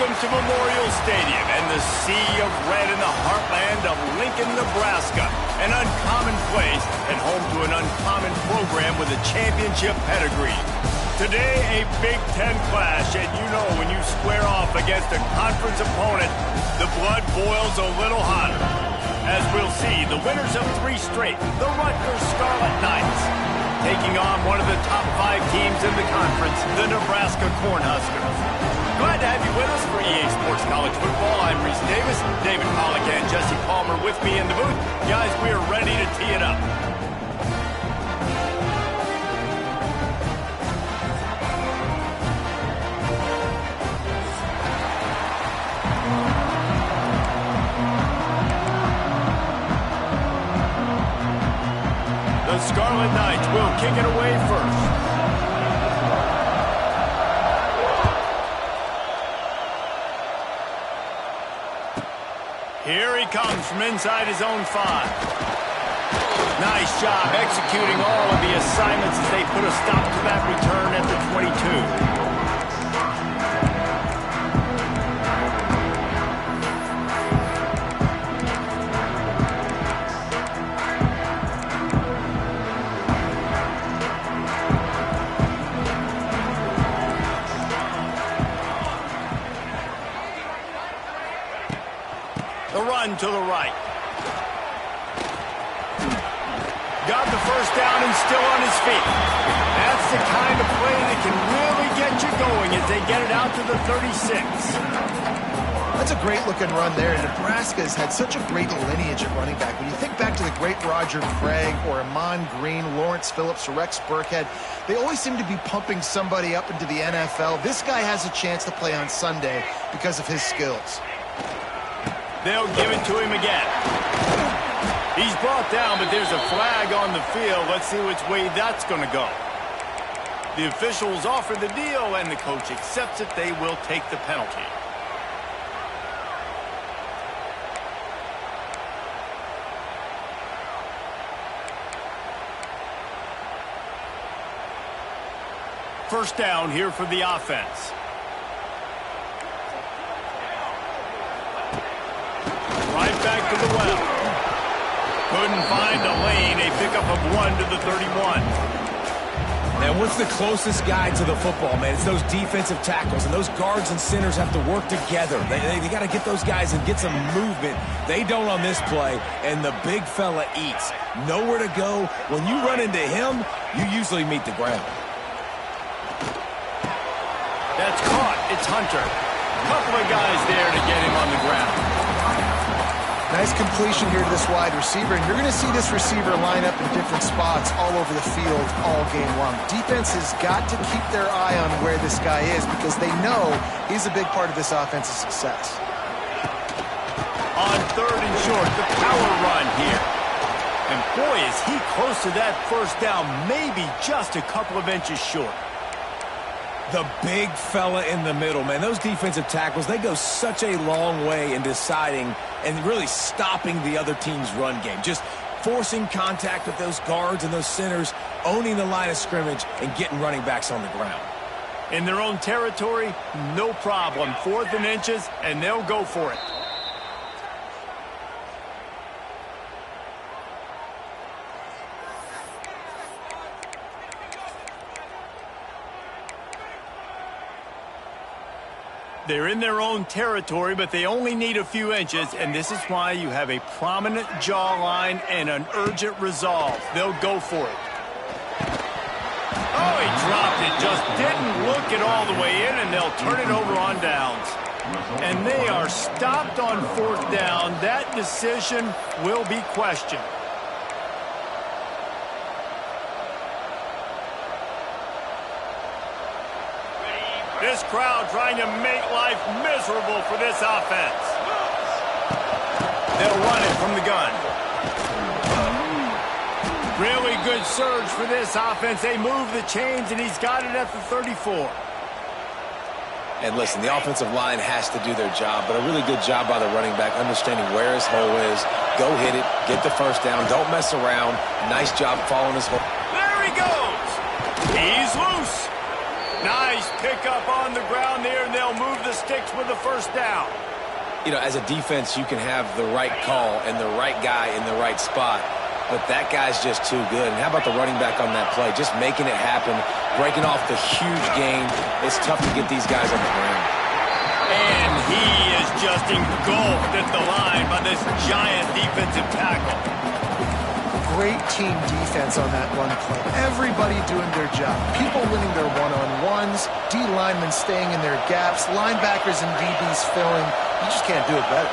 Welcome to Memorial Stadium and the sea of red in the heartland of Lincoln, Nebraska. An uncommon place and home to an uncommon program with a championship pedigree. Today, a Big Ten clash, and you know when you square off against a conference opponent, the blood boils a little hotter. As we'll see, the winners of 3 straight, the Rutgers Scarlet Knights, taking on one of the top 5 teams in the conference, the Nebraska Cornhuskers. Glad to have you with us for EA Sports College Football. I'm Reese Davis, David Pollack and Jesse Palmer with me in the booth. Guys, we are ready to tee it up. The Scarlet Knights will kick it away first. Here he comes from inside his own 5. Nice job executing all of the assignments as they put a stop to that return at the 22. The run to the right. Got the first down and still on his feet. That's the kind of play that can really get you going as they get it out to the 36. That's a great-looking run there. Nebraska has had such a great lineage at running back. When you think back to the great Roger Craig or Amon Green, Lawrence Phillips, or Rex Burkhead, they always seem to be pumping somebody up into the NFL. This guy has a chance to play on Sunday because of his skills. They'll give it to him again. He's brought down, but there's a flag on the field. Let's see which way that's going to go. The officials offer the deal, and the coach accepts it. They will take the penalty. First down here for the offense. Right back to the well. Couldn't find a lane. A pickup of 1 to the 31. Man, what's the closest guy to the football, man? It's those defensive tackles, and those guards and centers have to work together. They got to get those guys and get some movement. They don't on this play, and the big fella eats. Nowhere to go. When you run into him, you usually meet the ground. That's caught. It's Hunter. Couple of guys there to get him on the ground. Nice completion here to this wide receiver, and you're going to see this receiver line up in different spots all over the field all game long. Defense has got to keep their eye on where this guy is because they know he's a big part of this offense's success. On 3rd and short, the power run here. And boy, is he close to that first down, maybe just a couple of inches short. The big fella in the middle, man. Those defensive tackles, they go such a long way in deciding and really stopping the other team's run game. Just forcing contact with those guards and those centers, owning the line of scrimmage, and getting running backs on the ground. In their own territory, no problem. 4th and inches, and they'll go for it. They're in their own territory, but they only need a few inches, and this is why you have a prominent jawline and an urgent resolve. They'll go for it. Oh, he dropped it. Just didn't look it all the way in, and they'll turn it over on downs. And they are stopped on 4th down. That decision will be questioned. This crowd trying to make life miserable for this offense. They'll run it from the gun. Really good surge for this offense. They move the chains, and he's got it at the 34. And listen, the offensive line has to do their job, but a really good job by the running back, understanding where his hole is. Go hit it, get the first down, don't mess around. Nice job following his hole. There he goes. He's loose. Nice pickup on the ground there, and they'll move the sticks with the first down. You know, as a defense, you can have the right call and the right guy in the right spot, but that guy's just too good. And how about the running back on that play? Just making it happen, breaking off the huge gain. It's tough to get these guys on the ground. And he is just engulfed at the line by this giant defensive tackle. Great team defense on that run play. Everybody doing their job. People winning their one-on-ones, D linemen staying in their gaps, linebackers and DBs filling. You just can't do it better.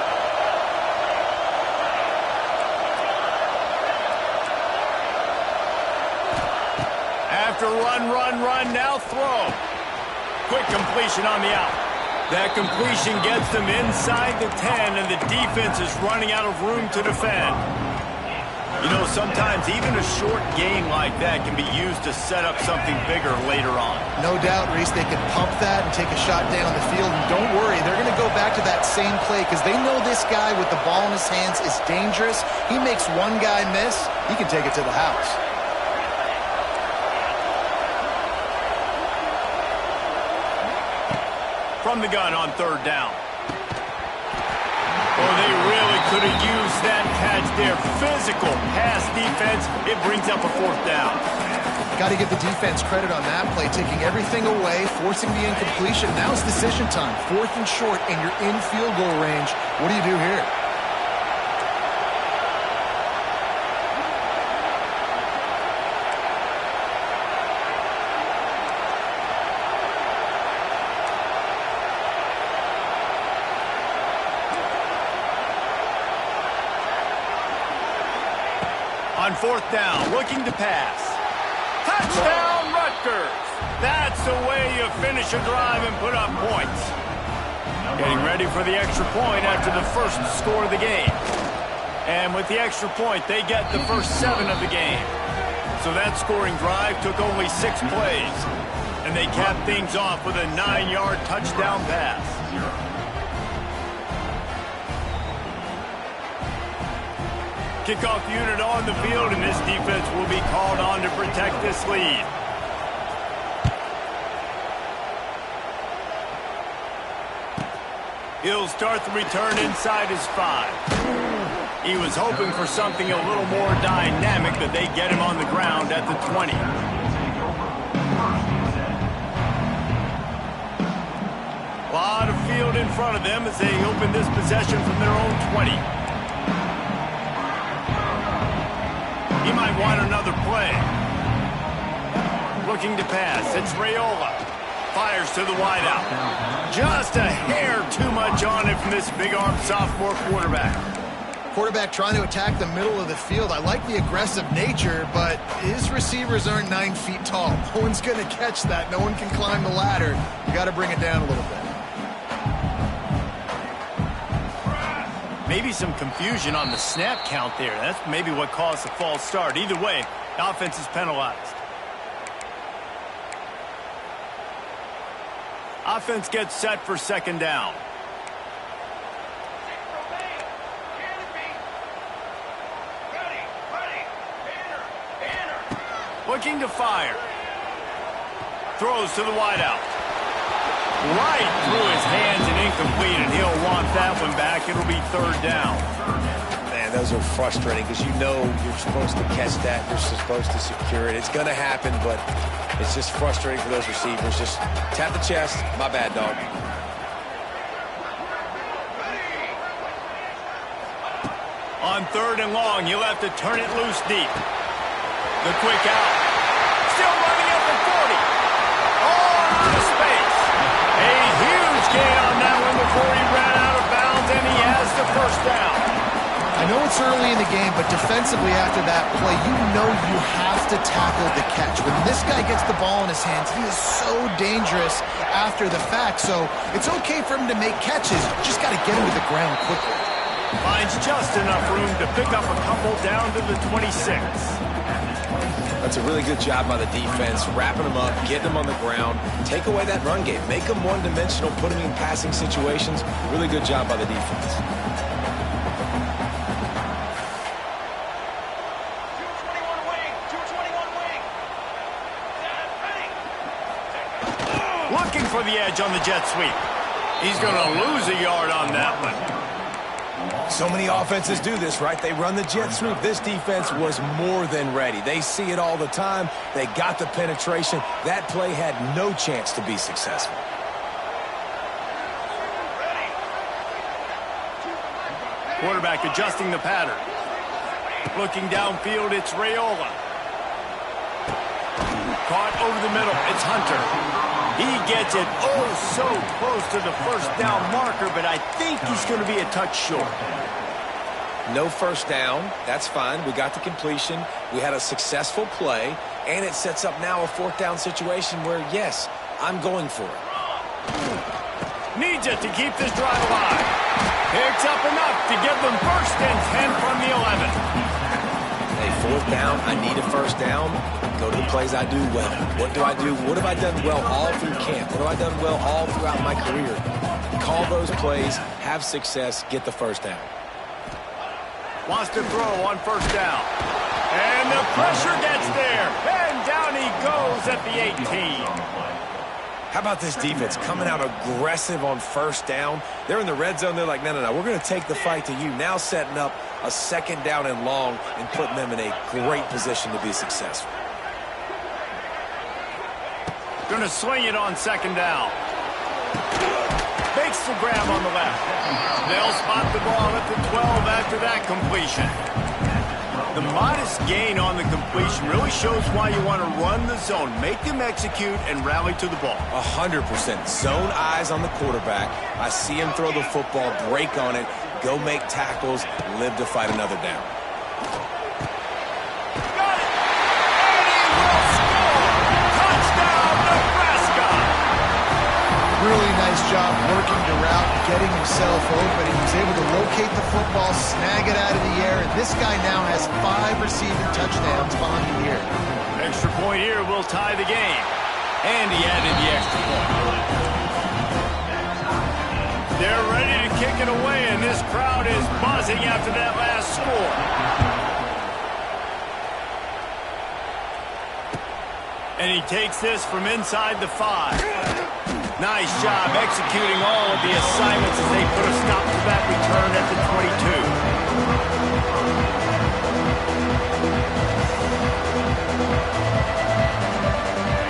After run, now throw. Quick completion on the out. That completion gets them inside the 10, and the defense is running out of room to defend. You know, sometimes even a short gain like that can be used to set up something bigger later on. No doubt, Reese, they can pump that and take a shot down the field. And don't worry, they're going to go back to that same play because they know this guy with the ball in his hands is dangerous. He makes one guy miss, he can take it to the house. From the gun on third down. Oh, they really could have used that catch there. Physical pass defense. It brings up a fourth down. Got to give the defense credit on that play, taking everything away, forcing the incompletion. Now it's decision time. 4th and short, and you're in field goal range. What do you do here? On 4th down, looking to pass. Touchdown, Rutgers! That's the way you finish a drive and put up points. Getting ready for the extra point after the first score of the game. And with the extra point, they get the first 7 of the game. So that scoring drive took only 6 plays. And they capped things off with a 9-yard touchdown pass. Kickoff unit on the field, and this defense will be called on to protect this lead. He'll start the return inside his 5. He was hoping for something a little more dynamic, but they get him on the ground at the 20. A lot of field in front of them as they open this possession from their own 20. He might want another play. Looking to pass. It's Raiola. Fires to the wideout. Just a hair too much on it from this big-armed sophomore quarterback. Quarterback trying to attack the middle of the field. I like the aggressive nature, but his receivers aren't 9 feet tall. No one's going to catch that. No one can climb the ladder. You got to bring it down a little bit. Maybe some confusion on the snap count there. That's maybe what caused the false start. Either way, the offense is penalized. Offense gets set for 2nd down. Looking to fire. Throws to the wideout. Right through his hands and incomplete, and he'll want that one back. It'll be 3rd down. Man, those are frustrating because you know you're supposed to catch that. You're supposed to secure it. It's going to happen, but it's just frustrating for those receivers. Just tap the chest. My bad, dog. On 3rd and long, you'll have to turn it loose deep. The quick out. Still running up at 40. Oh, into space. A huge gain on that one before he ran out of bounds, and he has the first down. I know it's early in the game, but defensively after that play, you know you have to tackle the catch. When this guy gets the ball in his hands, he is so dangerous after the fact. So it's okay for him to make catches. Just got to get him to the ground quickly. Finds just enough room to pick up a couple down to the 26. That's a really good job by the defense, wrapping them up, getting them on the ground, take away that run game, make them one-dimensional, put them in passing situations. Really good job by the defense. looking for the edge on the jet sweep. He's going to lose a yard on that one. So many offenses do this, right? They run the jet sweep. This defense was more than ready. They see it all the time. They got the penetration. That play had no chance to be successful. Quarterback adjusting the pattern. Looking downfield, it's Raiola. Caught over the middle, it's Hunter. He gets it oh so close to the first down marker, but I think he's going to be a touch short. No first down. That's fine. We got the completion. We had a successful play, and it sets up now a fourth down situation where, yes, I'm going for it. Needs it to keep this drive alive. Picks up enough to give them first and 10 from the 11. Hey, fourth down, I need a first down. Go to the plays I do well. What do I do? What have I done well all through camp? What have I done well all throughout my career? Call those plays, have success, get the first down. Wants to throw on first down. And the pressure gets there. And down he goes at the 18. How about this defense coming out aggressive on first down? They're in the red zone. They're like, no, we're going to take the fight to you. Now setting up a second down and long and putting them in a great position to be successful. Going to swing it on second down. Makes the grab on the left. They'll spot the ball at the 12 after that completion. The modest gain on the completion really shows why you want to run the zone. Make them execute and rally to the ball. 100%. Zone eyes on the quarterback. I see him throw the football, break on it, go make tackles, live to fight another down. Got it! And he will score! Touchdown, Nebraska! Really nice job working the route and getting himself open. He was able to locate the football, snag it out of the air, and this guy now has 5 receiving touchdowns behind the year. Extra point here will tie the game. And he added the extra point. They're ready to kick it away, and this crowd is buzzing after that last score. And he takes this from inside the 5. Nice job executing all of the assignments as they put a stop to that return at the 22.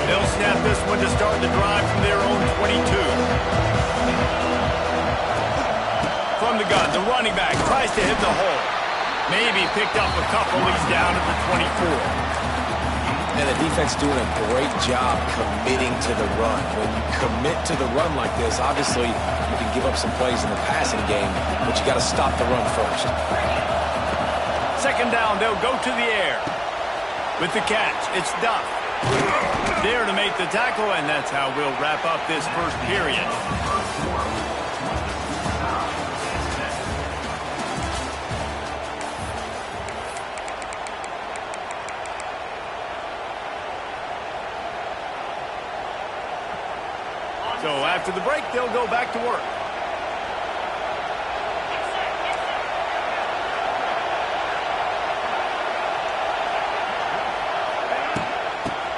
They'll snap this one to start the drive from their own 22. From the gun, the running back tries to hit the hole. Maybe picked up a couple. He's down at the 24. And the defense doing a great job committing to the run. When you commit to the run like this, obviously you can give up some plays in the passing game, but you got to stop the run first. Second down, they'll go to the air. With the catch, it's Duff. There to make the tackle, and that's how we'll wrap up this first period. So after the break, they'll go back to work.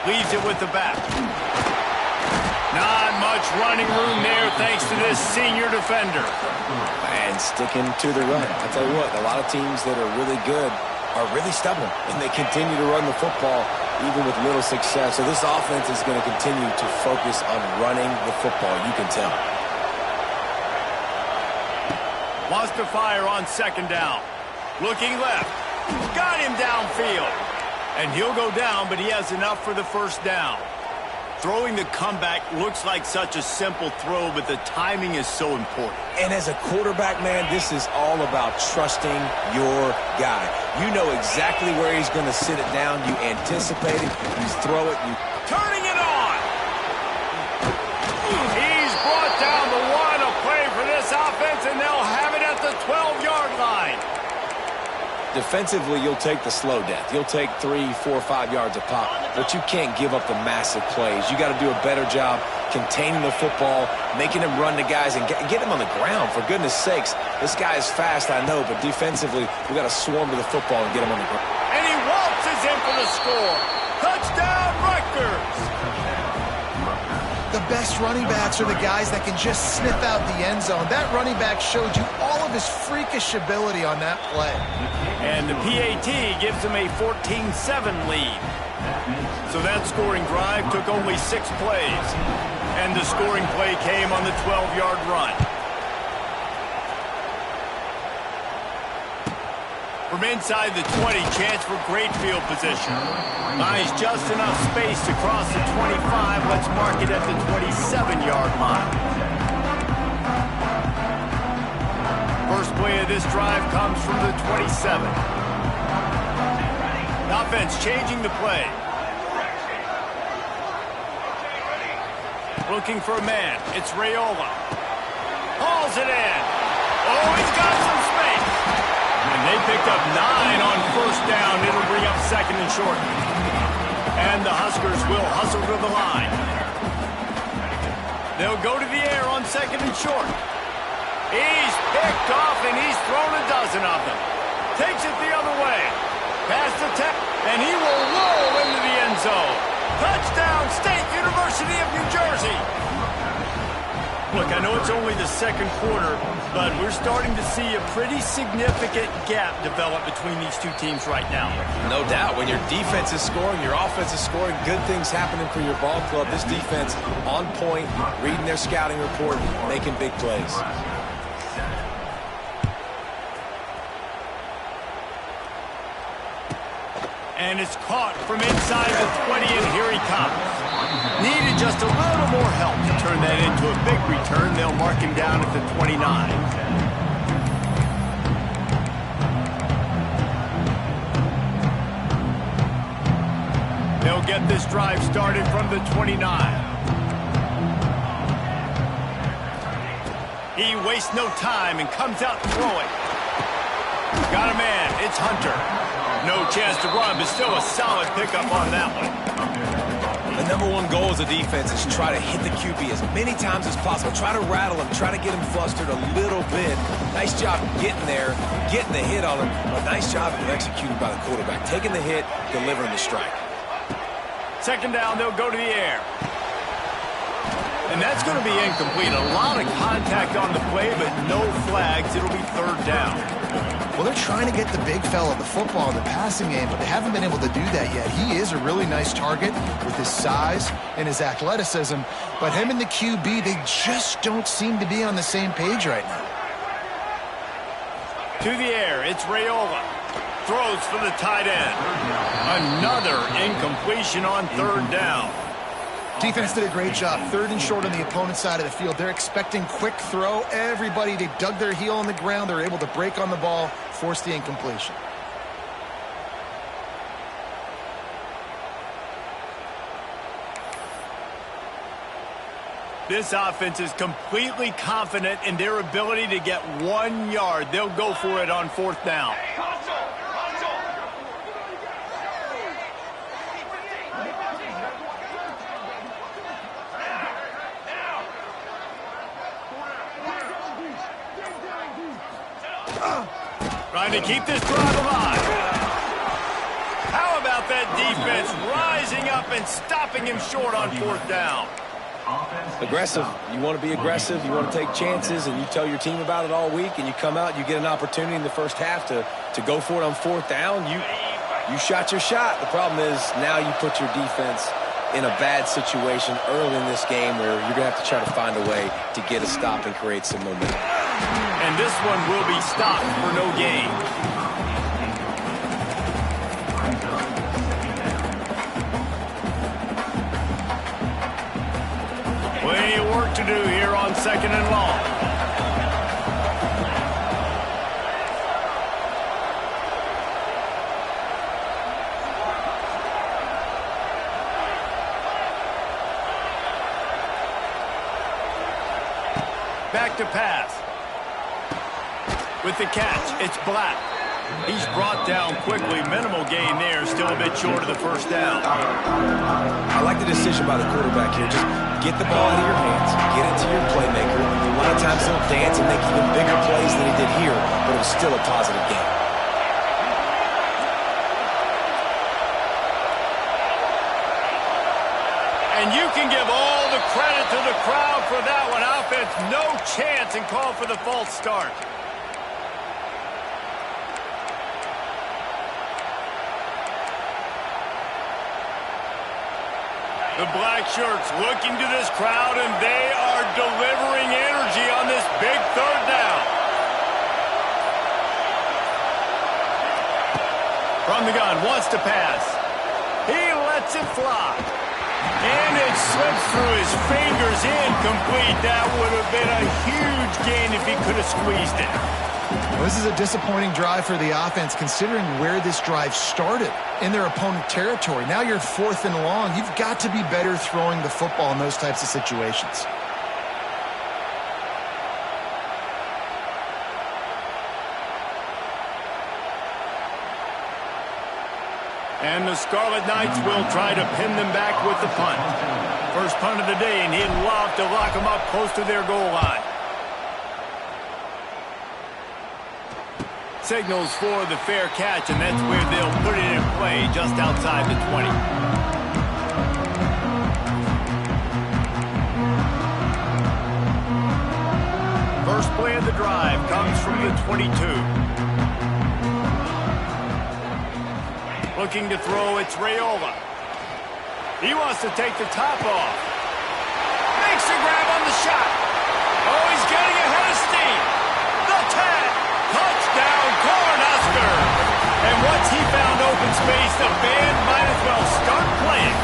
Leaves it with the back. Not much running room there thanks to this senior defender. And sticking to the run. I tell you what, a lot of teams that are really good are really stubborn, and they continue to run the football even with little success. So this offense is going to continue to focus on running the football, you can tell. Wants to fire on second down. Looking left. Got him downfield. And he'll go down, but he has enough for the first down. Throwing the comeback looks like such a simple throw, but the timing is so important. And as a quarterback, man, this is all about trusting your guy. You know exactly where he's going to sit it down. You anticipate it. You throw it. You turning it on. He's brought down the one. A play for this offense, and they'll have it at the 12-yard line. Defensively, you'll take the slow death. You'll take 3, 4, 5 yards a pop, but you can't give up the massive plays. You got to do a better job containing the football, making him run the guys, and get him on the ground. For goodness sakes, this guy is fast, I know, but defensively, we got to swarm to the football and get him on the ground. And he waltzes in for the score. Touchdown, Rutgers! The best running backs are the guys that can just sniff out the end zone. That running back showed you all of his freakish ability on that play. And the PAT gives him a 14-7 lead. So that scoring drive took only 6 plays. And the scoring play came on the 12-yard run. From inside the 20, chance for great field position. Buys just enough space to cross the 25. Let's mark it at the 27-yard line. First play of this drive comes from the 27. Offense changing the play. Looking for a man. It's Raiola. Hauls it in. Oh, he's got some space. And they picked up 9 on first down. It'll bring up second and short. And the Huskers will hustle to the line. They'll go to the air on second and short. He's picked off, and he's thrown a dozen of them. Takes it the other way. Past the 10, and he will roll into the end zone. Touchdown, State University of New Jersey. Look, I know it's only the second quarter, but we're starting to see a pretty significant gap develop between these two teams right now. No doubt. When your defense is scoring, your offense is scoring, good things happening for your ball club. This defense on point, reading their scouting report, making big plays. And it's caught from inside the 20, and here he comes. Needed just a little more help to turn that into a big return. They'll mark him down at the 29. They'll get this drive started from the 29. He wastes no time and comes out throwing. Got a man. It's Hunter. No chance to run, but still a solid pickup on that one. The number one goal as a defense is try to hit the QB as many times as possible. Try to rattle him, try to get him flustered a little bit. Nice job getting there, getting the hit on him, but nice job of executing by the quarterback. Taking the hit, delivering the strike. Second down, they'll go to the air. And that's going to be incomplete. A lot of contact on the play, but no flags. It'll be third down. Well, they're trying to get the big fella the football in the passing game, but they haven't been able to do that yet. He is a really nice target with his size and his athleticism, but him and the QB, they just don't seem to be on the same page right now. To the air, it's Raiola. Throws for the tight end. Another incompletion on third down. Defense did a great job. Third and short on the opponent's side of the field. They're expecting quick throw. Everybody, they dug their heel on the ground. They're able to break on the ball, force the incompletion. This offense is completely confident in their ability to get 1 yard. They'll go for it on fourth down. Trying to keep this drive alive. How about that defense rising up and stopping him short on fourth down? Aggressive. You want to be aggressive. You want to take chances, and you tell your team about it all week, and you come out, you get an opportunity in the first half to go for it on fourth down. You shot your shot. The problem is now you put your defense in a bad situation early in this game where you're going to have to try to find a way to get a stop and create some momentum. And this one will be stopped for no gain. Plenty of work to do here on second and long. Back to pass. With the catch, it's Black. He's brought down quickly. Minimal gain there. Still a bit short of the first down. I like the decision by the quarterback here. Just get the ball out of your hands. Get it to your playmaker. A lot of times he'll dance and make even bigger plays than he did here, but it was still a positive game. And you can give all the credit to the crowd for that one. Offense, no chance, and call for the false start. The black shirts looking to this crowd, and they are delivering energy on this big third down. From the gun, wants to pass. He lets it fly. And it slips through his fingers, incomplete. That would have been a huge gain if he could have squeezed it. Well, this is a disappointing drive for the offense, considering where this drive started, in their opponent territory. Now you're 4th and long. You've got to be better throwing the football in those types of situations. And the Scarlet Knights will try to pin them back with the punt. First punt of the day, and he'd love to lock them up close to their goal line. Signals for the fair catch, and that's where they'll put it in play, just outside the 20. First play of the drive comes from the 22. Looking to throw, it's Raiola. He wants to take the top off. Makes a grab on the shot. Oh, he's getting ahead of steam. The tag. Touchdown, Cornhusker. And once he found open space, the band might as well start playing.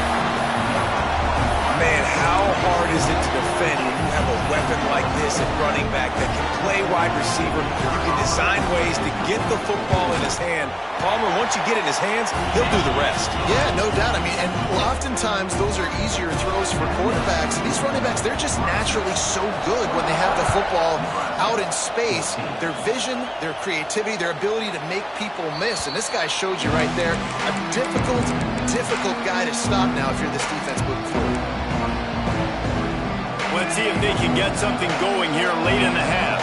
Man, how hard is it to defend when you have a weapon like this at running back that can play wide receiver? You can design ways to get the football in his hand. Palmer, once you get it in his hands, he'll do the rest. Yeah, no doubt. I mean, and oftentimes those are easier throws for quarterbacks. And these running backs, they're just naturally so good when they have the football out in space. Their vision, their creativity, their ability to make people miss. And this guy showed you right there, a difficult guy to stop now if you're this defense moving forward. Let's see if they can get something going here late in the half.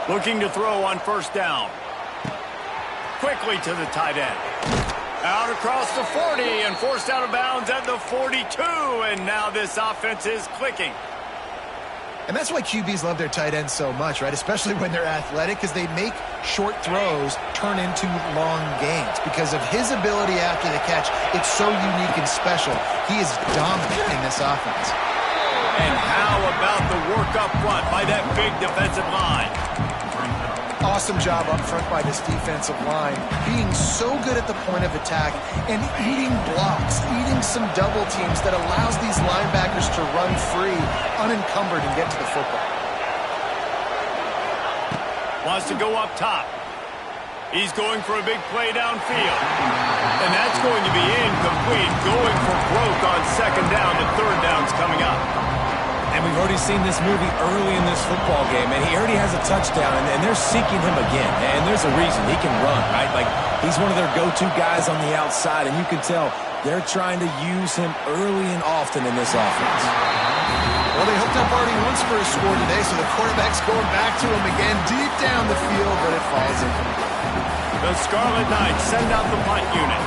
Looking to throw on first down. Quickly to the tight end. Out across the 40 and forced out of bounds at the 42. And now this offense is clicking. And that's why QBs love their tight ends so much, right? Especially when they're athletic, because they make short throws turn into long gains. Because of his ability after the catch, it's so unique and special. He is dominant in this offense. And how about the work up front by that big defensive line? Awesome job up front by this defensive line, being so good at the point of attack and eating blocks, eating some double teams that allows these linebackers to run free, unencumbered, and get to the football. Wants to go up top. He's going for a big play downfield. And that's going to be incomplete, going for broke on second down. The third down's coming up. And we've already seen this movie early in this football game, and he already has a touchdown, and they're seeking him again. And there's a reason. He can run, right? Like, he's one of their go-to guys on the outside, and you can tell they're trying to use him early and often in this offense. Well, they hooked up already once for a score today, so the quarterback's going back to him again deep down the field, but it falls incomplete. The Scarlet Knights send out the punt unit.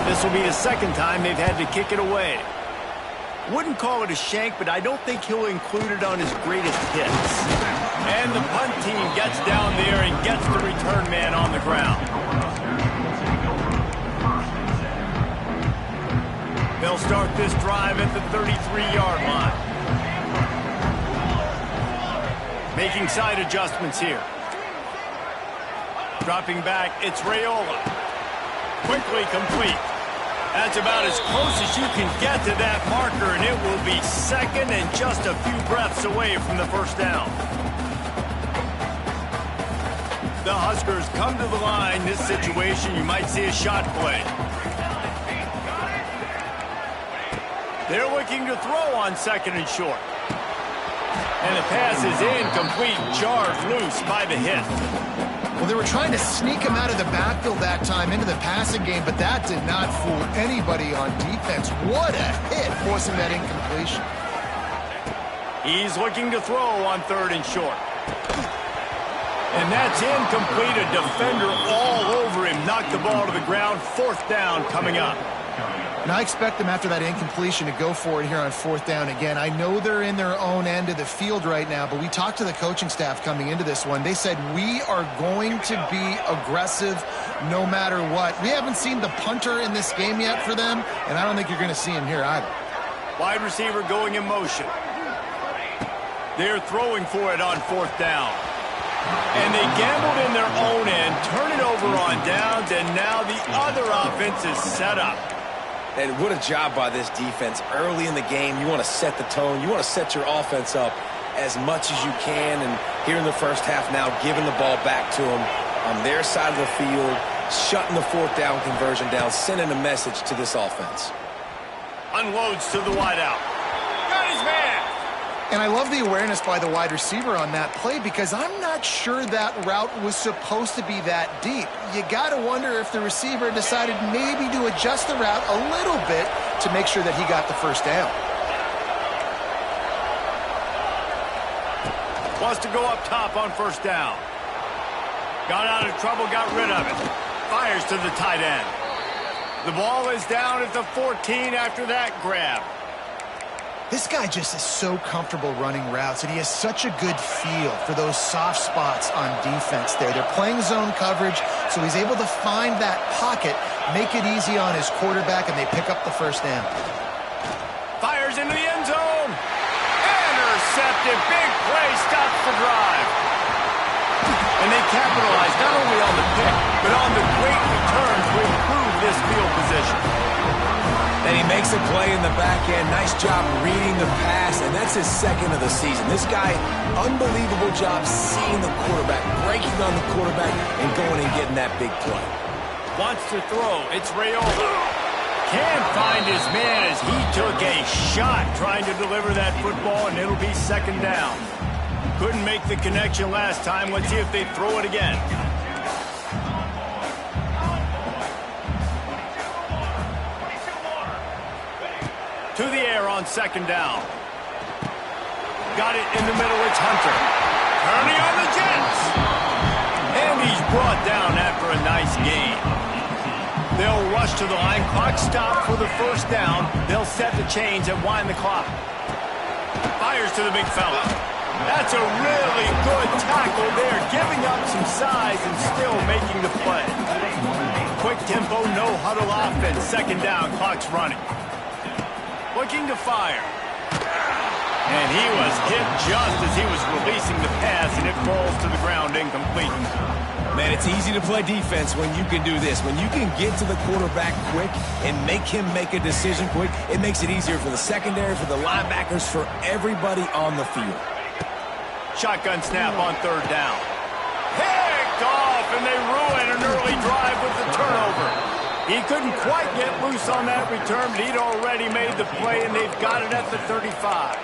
This will be the second time they've had to kick it away. Wouldn't call it a shank, but I don't think he'll include it on his greatest hits. And the punt team gets down there and gets the return man on the ground. They'll start this drive at the 33-yard line. Making side adjustments here. Dropping back, it's Raiola. Quickly complete. That's about as close as you can get to that marker, and it will be second and just a few breaths away from the first down. The Huskers come to the line. This situation, you might see a shot play. They're looking to throw on second and short. And the pass is incomplete, jarred loose by the hit. Well, they were trying to sneak him out of the backfield that time into the passing game, but that did not fool anybody on defense. What a hit, forcing that incompletion. He's looking to throw on third and short. And that's incomplete. A defender all over him. Knocked the ball to the ground. 4th down coming up. And I expect them after that incompletion to go for it here on 4th down again. I know they're in their own end of the field right now, but we talked to the coaching staff coming into this one. They said, we are going to be aggressive no matter what. We haven't seen the punter in this game yet for them, and I don't think you're going to see him here either. Wide receiver going in motion. They're throwing for it on 4th down. And they gambled in their own end, turn it over on downs, and now the other offense is set up. And what a job by this defense. Early in the game, you want to set the tone. You want to set your offense up as much as you can. And here in the first half now, giving the ball back to them on their side of the field, shutting the 4th down conversion down, sending a message to this offense. Unloads to the wideout. Got his man. And I love the awareness by the wide receiver on that play because I'm not sure that route was supposed to be that deep. You got to wonder if the receiver decided maybe to adjust the route a little bit to make sure that he got the 1st down. Wants to go up top on 1st down. Got out of trouble, got rid of it. Fires to the tight end. The ball is down at the 14 after that grab. This guy just is so comfortable running routes, and he has such a good feel for those soft spots on defense there. They're playing zone coverage, so he's able to find that pocket, make it easy on his quarterback, and they pick up the 1st down. Fires into the end zone. Intercepted. Big play. Stops the drive. And they capitalize not only on the pick, but on the great return to improve this field position. And he makes a play in the back end. Nice job reading the pass, and that's his 2nd of the season. This guy, unbelievable job seeing the quarterback, breaking on the quarterback, and going and getting that big play. Wants to throw. It's Rayola. Can't find his man as he took a shot trying to deliver that football, and it'll be 2nd down. Couldn't make the connection last time. Let's see if they throw it again. To the air on 2nd down. Got it in the middle. It's Hunter. Turning on the Jets. And he's brought down after a nice gain. They'll rush to the line. Clock stop for the 1st down. They'll set the chains and wind the clock. Fires to the big fella. That's a really good tackle there. Giving up some size and still making the play. Quick tempo, no huddle offense. 2nd down. Clock's running. Looking to fire. And he was hit just as he was releasing the pass, and it falls to the ground incomplete. Man, it's easy to play defense when you can do this. When you can get to the quarterback quick and make him make a decision quick, it makes it easier for the secondary, for the linebackers, for everybody on the field. Shotgun snap on 3rd down. Picked off, and they ruin an early drive with the turnover. He couldn't quite get loose on that return, but he'd already made the play, and they've got it at the 35.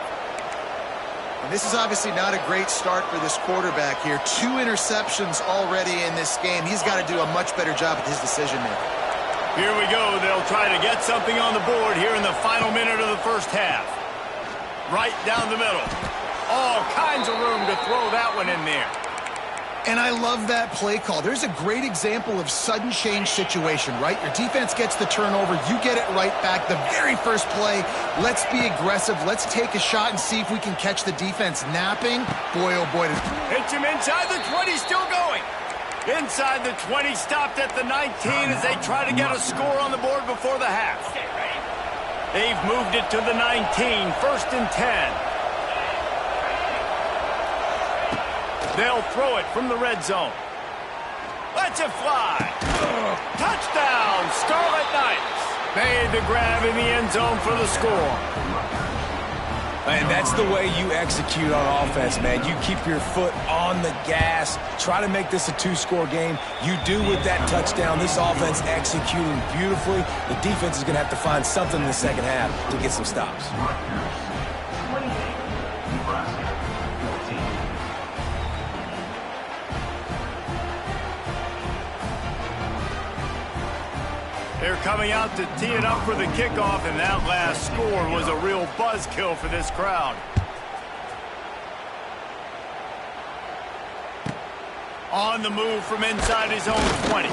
And this is obviously not a great start for this quarterback here. 2 interceptions already in this game. He's got to do a much better job at his decision-making. Here we go. They'll try to get something on the board here in the final minute of the 1st half. Right down the middle. All kinds of room to throw that one in there. And I love that play call. There's a great example of sudden change situation, right? Your defense gets the turnover. You get it right back. The very first play, let's be aggressive. Let's take a shot and see if we can catch the defense napping. Boy, oh boy. Hits him inside the 20, still going. Inside the 20, stopped at the 19 as they try to get a score on the board before the half. They've moved it to the 19, 1st and 10. They'll throw it from the red zone. Lets it fly. Touchdown, Scarlet Knights. Made the grab in the end zone for the score. And that's the way you execute on offense, man. You keep your foot on the gas. Try to make this a 2-score game. You do with that touchdown. This offense executing beautifully. The defense is going to have to find something in the 2nd half to get some stops. They're coming out to tee it up for the kickoff, and that last score was a real buzzkill for this crowd. On the move from inside his own 20.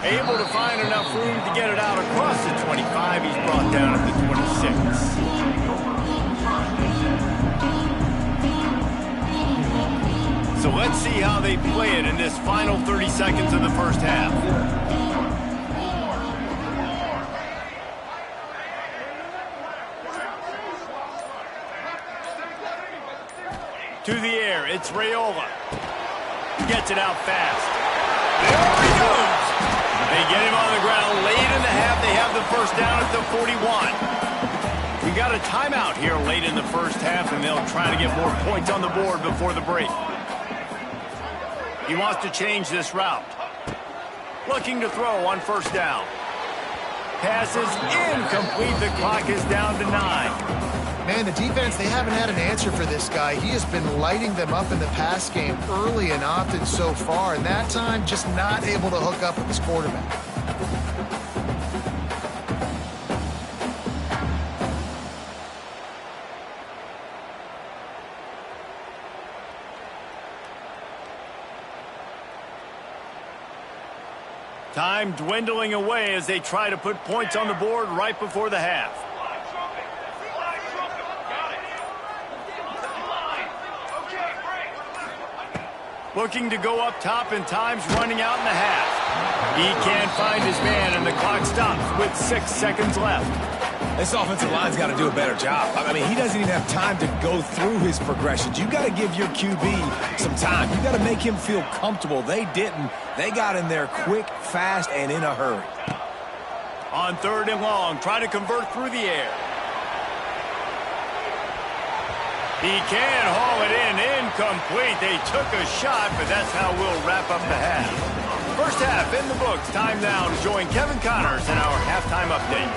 Able to find enough room to get it out across the 25. He's brought down at the 26. So let's see how they play it in this final 30 seconds of the first half. To the air, it's Raiola. Gets it out fast. There he goes. They get him on the ground late in the half. They have the first down at the 41. We got a timeout here late in the first half, and they'll try to get more points on the board before the break. He wants to change this route. Looking to throw on first down. Pass is incomplete. The clock is down to 9. Man, the defense, they haven't had an answer for this guy. He has been lighting them up in the pass game early and often so far, and that time just not able to hook up with his quarterback. Time dwindling away as they try to put points on the board right before the half. Looking to go up top, and time's running out in the half. He can't find his man, and the clock stops with 6 seconds left. This offensive line's got to do a better job. I mean, he doesn't even have time to go through his progressions. You got to give your QB some time. You got to make him feel comfortable. They didn't. They got in there quick, fast, and in a hurry. On 3rd and long, try to convert through the air. He can haul it in, incomplete. They took a shot, but that's how we'll wrap up the half. First half in the books. Time now to join Kevin Connors in our halftime update.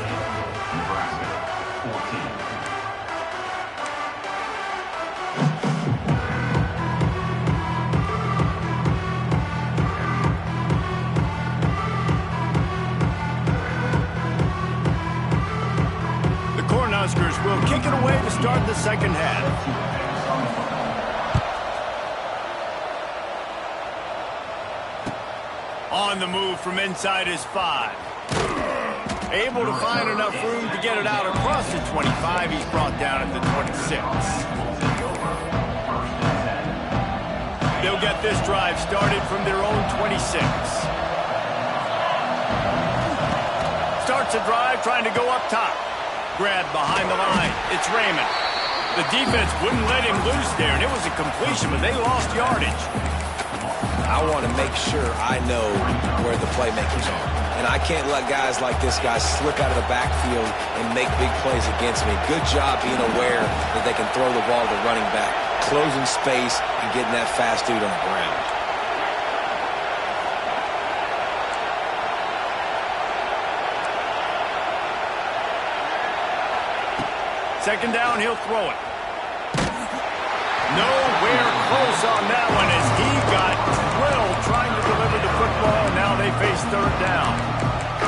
Huskers will kick it away to start the second half. On the move from inside his 5. Able to find enough room to get it out across the 25. He's brought down at the 26. They'll get this drive started from their own 26. Starts a drive trying to go up top. Grab behind the line. It's Raymond. The defense wouldn't let him loose there, and it was a completion, but they lost yardage. I want to make sure I know where the playmakers are. And I can't let guys like this guy slip out of the backfield and make big plays against me. Good job being aware that they can throw the ball to running back, closing space, and getting that fast dude on the ground. Second down, he'll throw it. Nowhere close on that one as he got drilled trying to deliver the football, and now they face 3rd down.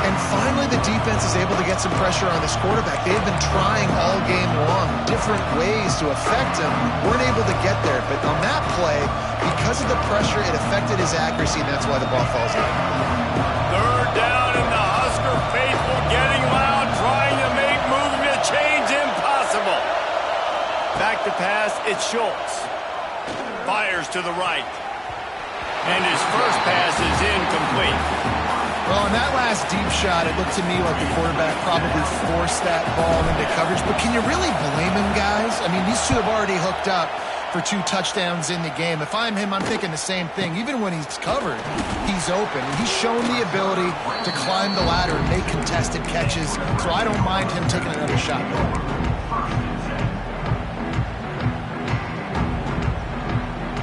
And finally, the defense is able to get some pressure on this quarterback. They've been trying all game long, different ways to affect him. Weren't able to get there, but on that play, because of the pressure, it affected his accuracy, and that's why the ball falls out. 3rd down, and the Husker faithful getting loud, trying to make movement change impossible. Back to pass, it's Schultz. Fires to the right. And his first pass is incomplete. Well, on that last deep shot, it looked to me like the quarterback probably forced that ball into coverage. But can you really blame him, guys? I mean, these two have already hooked up for 2 touchdowns in the game. If I'm him, I'm thinking the same thing. Even when he's covered, he's open. He's shown the ability to climb the ladder and make contested catches. So I don't mind him taking another shot there.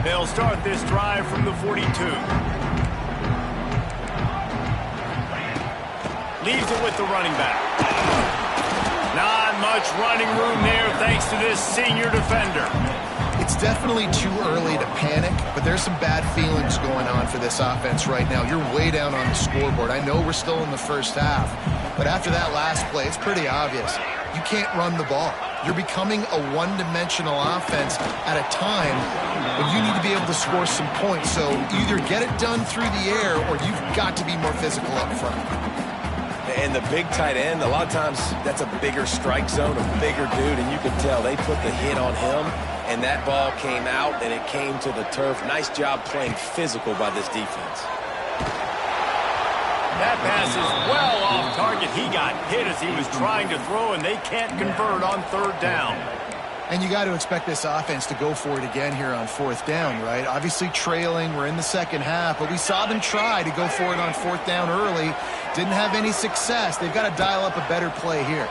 They'll start this drive from the 42. Leaves it with the running back. Not much running room there thanks to this senior defender. It's definitely too early to panic, but there's some bad feelings going on for this offense right now. You're way down on the scoreboard. I know we're still in the first half, but after that last play, it's pretty obvious. You can't run the ball. You're becoming a one-dimensional offense at a time when you need to be able able to score some points. So either get it done through the air or you've got to be more physical up front. And the big tight end, a lot of times that's a bigger strike zone, a bigger dude, and you can tell they put the hit on him, and that ball came out, and it came to the turf. Nice job playing physical by this defense. That pass is well off target. He got hit as he was trying to throw, and they can't convert on third down. And you got to expect this offense to go for it again here on fourth down, right? Obviously trailing, we're in the second half, but we saw them try to go for it on fourth down early. Didn't have any success. They've got to dial up a better play here.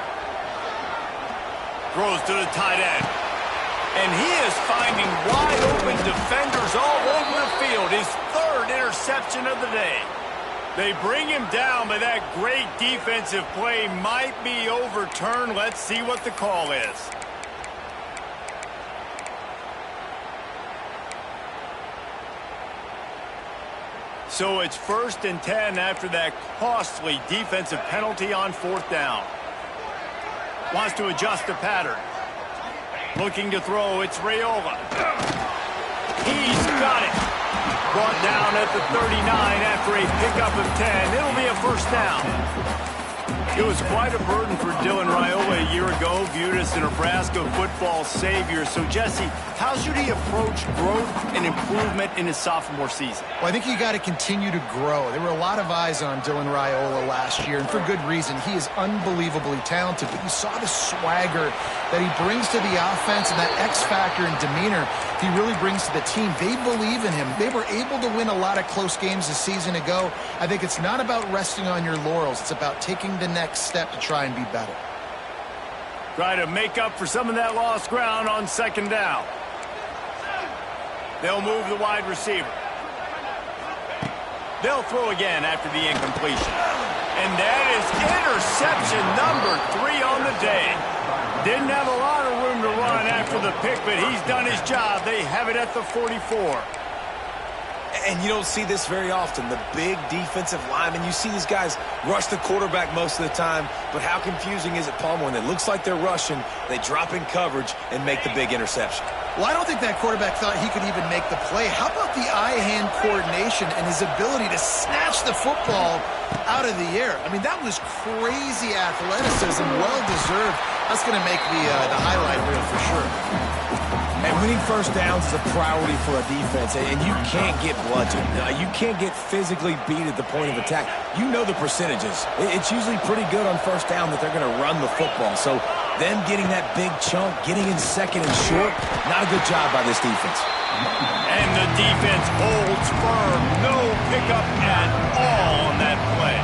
Throws to the tight end. And he is finding wide open defenders all over the field. His third interception of the day. They bring him down, but that great defensive play might be overturned. Let's see what the call is. So it's 1st and 10 after that costly defensive penalty on fourth down. Wants to adjust the pattern. Looking to throw, it's Raiola. He's got it. Brought down at the 39 after a pickup of 10. It'll be a first down. It was quite a burden for Dylan Raiola a year ago, viewed as the Nebraska football savior. So, Jesse, how should he approach growth and improvement in his sophomore season? Well, I think you got to continue to grow. There were a lot of eyes on Dylan Raiola last year, and for good reason. He is unbelievably talented, but you saw the swagger that he brings to the offense and that X factor and demeanor he really brings to the team. They believe in him. They were able to win a lot of close games a season ago. I think it's not about resting on your laurels. It's about taking the next step to try and be better. Try to make up for some of that lost ground on second down. They'll move the wide receiver. They'll throw again after the incompletion. And that is interception number 3 on the day. Didn't have a lot of room to run after the pick, but he's done his job. They have it at the 44. And you don't see this very often. The big defensive linemen, you see these guys rush the quarterback most of the time, but how confusing is it, Palmer, when it looks like they're rushing, they drop in coverage and make the big interception? Well, I don't think that quarterback thought he could even make the play. How about the eye-hand coordination and his ability to snatch the football out of the air? I mean, that was crazy athleticism, well-deserved. That's going to make the highlight reel for sure. And winning first downs is a priority for a defense, and you can't get bludgeoned. You can't get physically beat at the point of attack. You know the percentages. It's usually pretty good on first down that they're going to run the football. So them getting that big chunk, getting in second and short, not a good job by this defense. And the defense holds firm. No pickup at all on that play.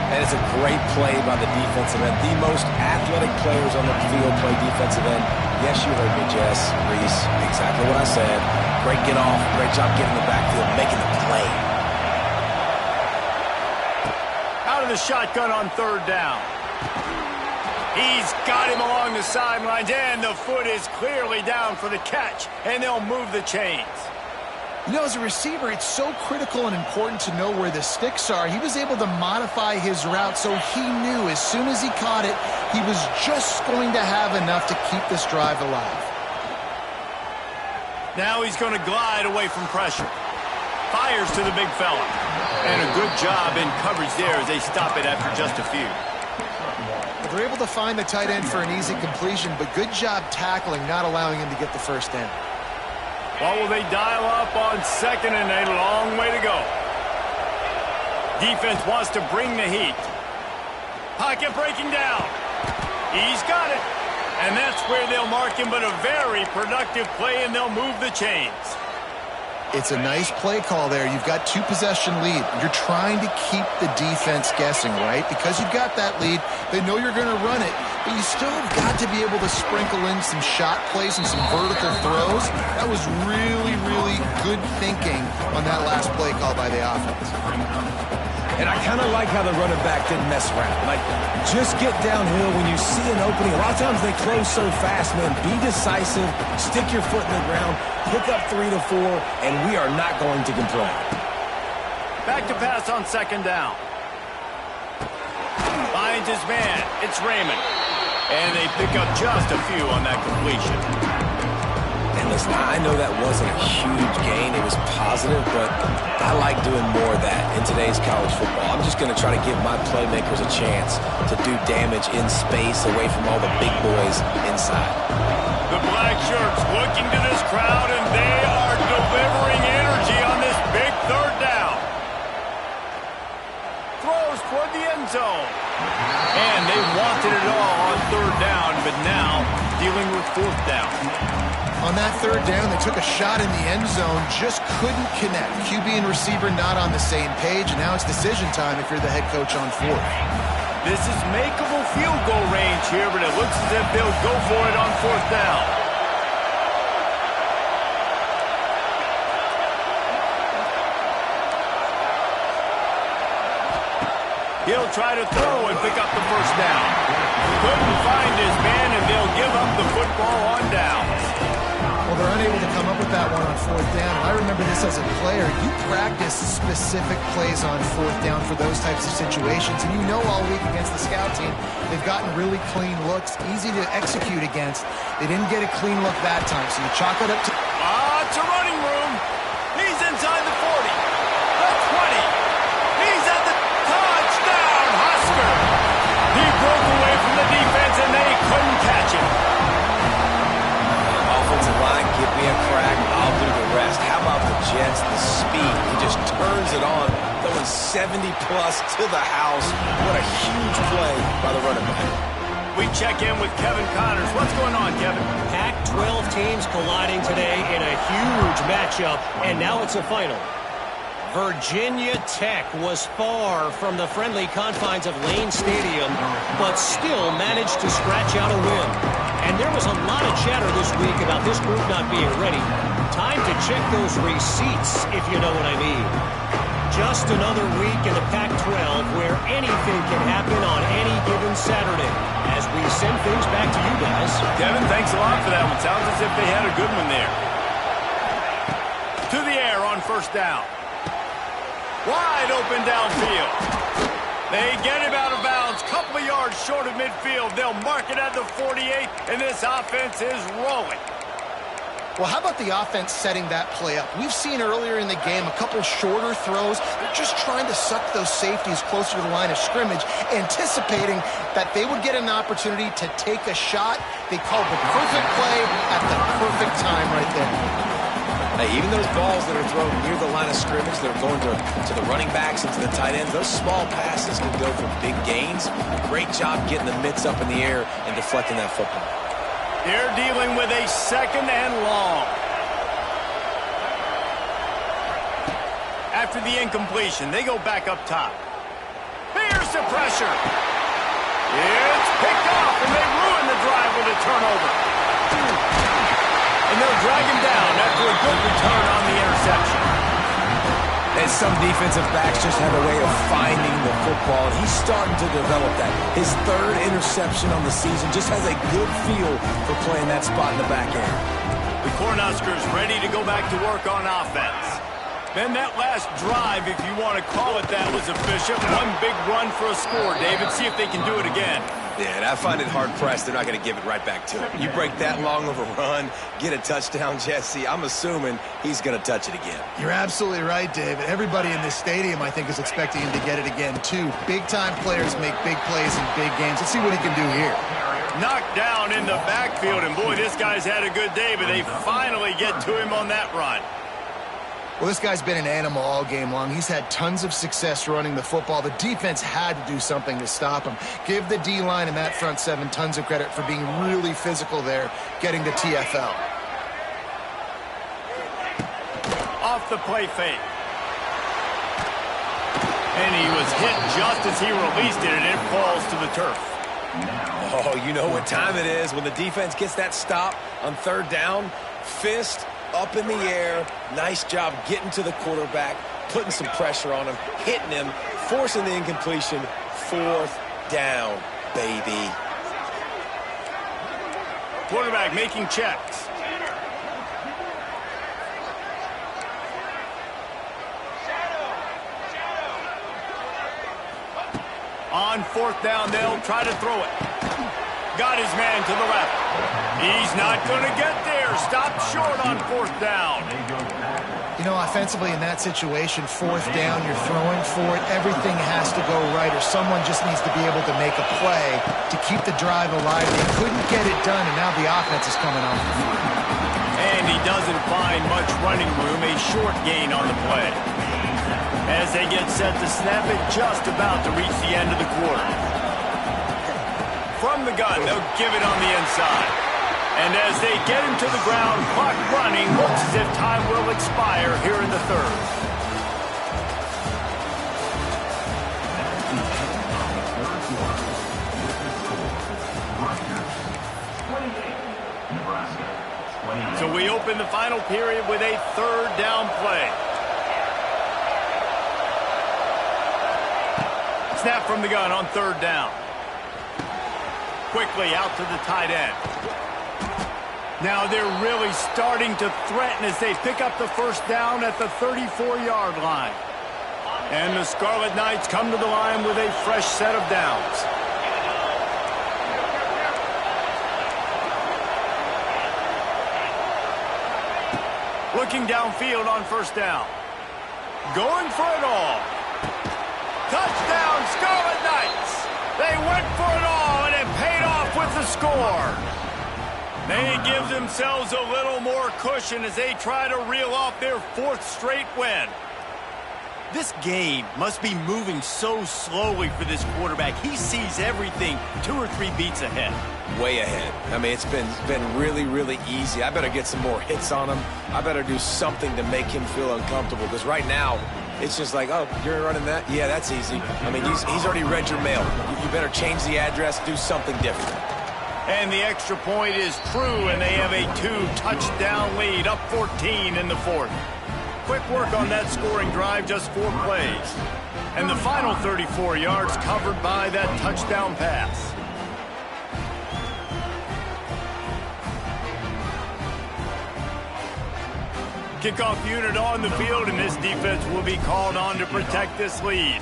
And it's a great play by the defensive end. The most athletic players on the field play defensive end. Yes, you heard me, Jess, Reese. Exactly what I said. Great get off. Great job getting the backfield, making the play. Out of the shotgun on third down. He's got him along the sidelines, and the foot is clearly down for the catch, and they'll move the chains. You know, as a receiver, it's so critical and important to know where the sticks are. He was able to modify his route so he knew as soon as he caught it, he was just going to have enough to keep this drive alive. Now he's going to glide away from pressure. Fires to the big fella. And a good job in coverage there as they stop it after just a few. They're able to find the tight end for an easy completion, but good job tackling, not allowing him to get the first down. What will they dial up on second and a long way to go? Defense wants to bring the heat. Pocket breaking down. He's got it. And that's where they'll mark him, but a very productive play, and they'll move the chains. It's a nice play call there. You've got 2-possession lead. You're trying to keep the defense guessing, right? Because you've got that lead, they know you're going to run it, but you still have got to be able to sprinkle in some shot plays and some vertical throws. That was really, really good thinking on that last play call by the offense. And I kind of like how the running back didn't mess around. Like, just get downhill when you see an opening. A lot of times they close so fast, man. Be decisive, stick your foot in the ground, pick up 3 to 4, and we are not going to complain. Back to pass on second down. Finds his man. It's Raymond. And they pick up just a few on that completion. And honest, I know that wasn't a huge gain. It was positive, but I like doing more of that in today's college football. I'm just going to try to give my playmakers a chance to do damage in space away from all the big boys inside. The black shirts looking to this crowd, and they are delivering energy on this big third down. Throws toward the end zone. And they wanted it all on third down, but now dealing with fourth down. On that third down, they took a shot in the end zone, just couldn't connect. QB and receiver not on the same page, and now it's decision time if you're the head coach on fourth. This is makeable field goal range here, but it looks as if they'll go for it on fourth down. He'll try to throw and pick up the first down. Couldn't find his man, and they'll give up the football on down. Well, they're unable to come up with that one on fourth down. I remember this as a player. You practice specific plays on fourth down for those types of situations, and you know all week against the scout team, they've gotten really clean looks, easy to execute against. They didn't get a clean look that time, so you chalk it up to... It's a running room. He's inside the 40, the 20. He's at the touchdown, Husker. He broke away from the defense, and they couldn't catch him. Offensive line, give me a crack, I'll do the rest. How about the Jets, the speed? He just turns it on, throwing 70-plus to the house. What a huge play by the running back. We check in with Kevin Connors. What's going on, Kevin? Pac-12 teams colliding today in a huge matchup, and now it's a final. Virginia Tech was far from the friendly confines of Lane Stadium, but still managed to scratch out a win. And there was a lot of chatter this week about this group not being ready. Time to check those receipts, if you know what I mean. Just another week in the Pac-12 where anything can happen on any given Saturday. As we send things back to you guys. Kevin, thanks a lot for that one. Sounds as if they had a good one there. To the air on first down. Wide open downfield. They get him out of bounds. Couple of yards short of midfield. They'll mark it at the 48, and this offense is rolling. Well, how about the offense setting that play up? We've seen earlier in the game a couple shorter throws. They're just trying to suck those safeties closer to the line of scrimmage, anticipating that they would get an opportunity to take a shot. They called the perfect play at the perfect time right there. Hey, even those balls that are thrown near the line of scrimmage that are going to the running backs and to the tight ends, those small passes can go for big gains. Great job getting the mitts up in the air and deflecting that football. They're dealing with a second and long. After the incompletion, they go back up top. Here's the pressure. It's picked off, and they ruin the drive with a turnover. And they'll drag him down after a good return on the interception. And some defensive backs just have a way of finding the football. He's starting to develop that. His third interception on the season just has a good feel for playing that spot in the back end. The Cornhuskers ready to go back to work on offense. Then that last drive, if you want to call it that, was efficient. One big run for a score, David. See if they can do it again. Yeah, and I find it hard-pressed they're not going to give it right back to him. You break that long of a run, get a touchdown, Jesse, I'm assuming he's going to touch it again. You're absolutely right, David. Everybody in this stadium, I think, is expecting him to get it again, too. Big-time players make big plays in big games. Let's see what he can do here. Knocked down in the backfield, and boy, this guy's had a good day, but they finally get to him on that run. Well, this guy's been an animal all game long. He's had tons of success running the football. The defense had to do something to stop him. Give the D-line and that front seven tons of credit for being really physical there, getting the TFL. Off the play fake. And he was hit just as he released it, and it falls to the turf. Oh, you know what time it is when the defense gets that stop on third down. Fist up in the air. Nice job getting to the quarterback, putting some pressure on him, hitting him, forcing the incompletion. Fourth down, baby. Quarterback making checks. On fourth down, they'll try to throw it. Got his man to the left. He's not going to get there. here, stopped short on 4th down. You know, offensively in that situation, 4th down, you're throwing for it. Everything has to go right, or someone just needs to be able to make a play to keep the drive alive. They couldn't get it done, and now the offense is coming on. And he doesn't find much running room, a short gain on the play. As they get set to snap it, just about to reach the end of the quarter. From the gun, they'll give it on the inside. And as they get him to the ground, clock running, looks as if time will expire here in the 3rd. So we open the final period with a 3rd down play. Snap from the gun on 3rd down. Quickly out to the tight end. Now they're really starting to threaten as they pick up the 1st down at the 34-yard line. And the Scarlet Knights come to the line with a fresh set of downs. Looking downfield on 1st down. Going for it all. Touchdown, Scarlet Knights! They went for it all, and it paid off with the score. They give themselves a little more cushion as they try to reel off their 4th straight win. This game must be moving so slowly for this quarterback. He sees everything 2 or 3 beats ahead. Way ahead. I mean, it's been really, really easy. I better get some more hits on him. I better do something to make him feel uncomfortable, because right now, it's just like, oh, you're running that? Yeah, that's easy. I mean, he's already read your mail. You better change the address, do something different. And the extra point is true, and they have a 2-touchdown lead, up 14 in the 4th. Quick work on that scoring drive, just 4 plays. And the final 34 yards covered by that touchdown pass. Kickoff unit on the field, and this defense will be called on to protect this lead.